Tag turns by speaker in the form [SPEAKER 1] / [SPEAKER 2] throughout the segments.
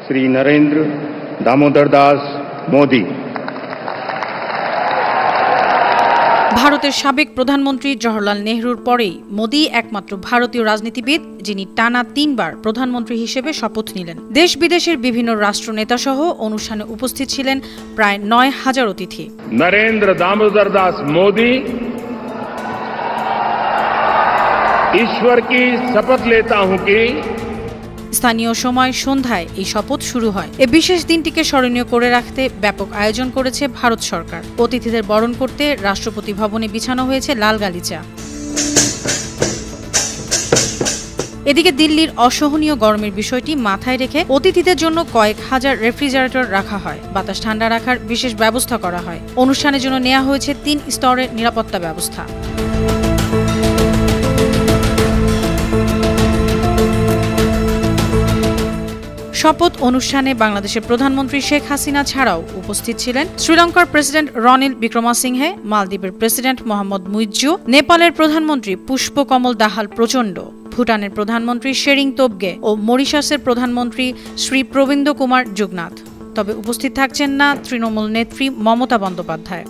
[SPEAKER 1] श्री नरेंद्र दामोदर दास मोदी।
[SPEAKER 2] ভারতের সাবেক প্রধানমন্ত্রী জওহরলাল নেহরুর পরেই মোদি একমাত্র ভারতীয় রাজনীতিবিদ যিনি টানা 3 বার প্রধানমন্ত্রী হিসেবে শপথ নিলেন। দেশ বিদেশের বিভিন্ন রাষ্ট্রনেতা সহ অনুষ্ঠানে উপস্থিত ছিলেন প্রায় 9000 অতিথি।
[SPEAKER 1] नरेंद्र दामोदर दास मोदी ईश्वर की शपथ लेता हूं कि
[SPEAKER 2] স্থানীয় সময় সন্ধ্যায় এই শপথ শুরু হয়। এই বিশেষ দিনটিকে স্মরণীয় করে রাখতে ব্যাপক আয়োজন করেছে ভারত সরকার। অতিথিদের বরণ করতে রাষ্ট্রপতি ভবনে বিছানো হয়েছে লাল গালিচা। এদিকে দিল্লির অসহনীয় গরমের বিষয়টি মাথায় রেখে অতিথিদের জন্য কয়েক হাজার রেফ্রিজারেটর রাখা হয়, বাতাস ঠান্ডা রাখার বিশেষ ব্যবস্থা করা হয়। অনুষ্ঠানের জন্য নেওয়া হয়েছে 3 স্তরের নিরাপত্তা ব্যবস্থা। শপথ অনুষ্ঠানে বাংলাদেশের প্রধানমন্ত্রী শেখ হাসিনা ছাড়াও উপস্থিত ছিলেন শ্রীলঙ্কার প্রেসিডেন্ট রনিল বিক্রমাসিংহে, মালদ্বীপের প্রেসিডেন্ট মোহাম্মদ মুইজ্জু, নেপালের প্রধানমন্ত্রী পুষ্পকমল দাহাল প্রচণ্ড, ভুটানের প্রধানমন্ত্রী শেরিং তোবগে ও মরিশাসের প্রধানমন্ত্রী শ্রী প্রবীন্দ্র কুমার যুগনাথ। তবে উপস্থিত থাকছেন না তৃণমূল নেত্রী মমতা বন্দ্যোপাধ্যায়।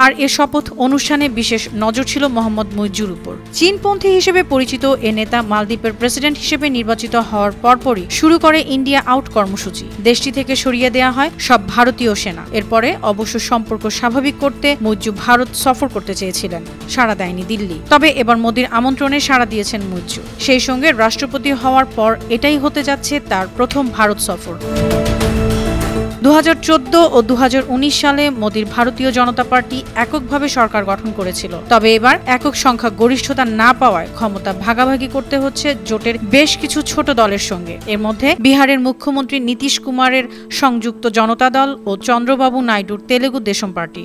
[SPEAKER 2] আর এ শপথ অনুষ্ঠানে বিশেষ নজর ছিল মোহাম্মদ মুইজ্জুর উপর। চীনপন্থী হিসেবে পরিচিত এ নেতা মালদ্বীপের প্রেসিডেন্ট হিসেবে নির্বাচিত হওয়ার পরপরই শুরু করে ইন্ডিয়া আউট কর্মসূচি। দেশটি থেকে সরিয়ে দেওয়া হয় সব ভারতীয় সেনা। এরপরে অবশ্য সম্পর্ক স্বাভাবিক করতে মুইজ্জু ভারত সফর করতে চেয়েছিলেন, সাড়া দেয়নি দিল্লি। তবে এবার মোদির আমন্ত্রণে সাড়া দিয়েছেন মুইজ্জু। সেই সঙ্গে রাষ্ট্রপতি হওয়ার পর এটাই হতে যাচ্ছে তার প্রথম ভারত সফর। 2014 ও 2019 সালে মোদির ভারতীয় জনতা পার্টি এককভাবে সরকার গঠন করেছিল। তবে এবার একক সংখ্যা গরিষ্ঠতা না পাওয়ায় ক্ষমতা ভাগাভাগি করতে হচ্ছে জোটের বেশ কিছু ছোট দলের সঙ্গে। এর মধ্যে বিহারের মুখ্যমন্ত্রী নীতিশ কুমারের সংযুক্ত জনতা দল ও চন্দ্রবাবু নাইডুর Telugu Desam party.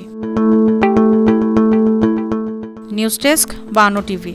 [SPEAKER 2] News desk, 52 TV.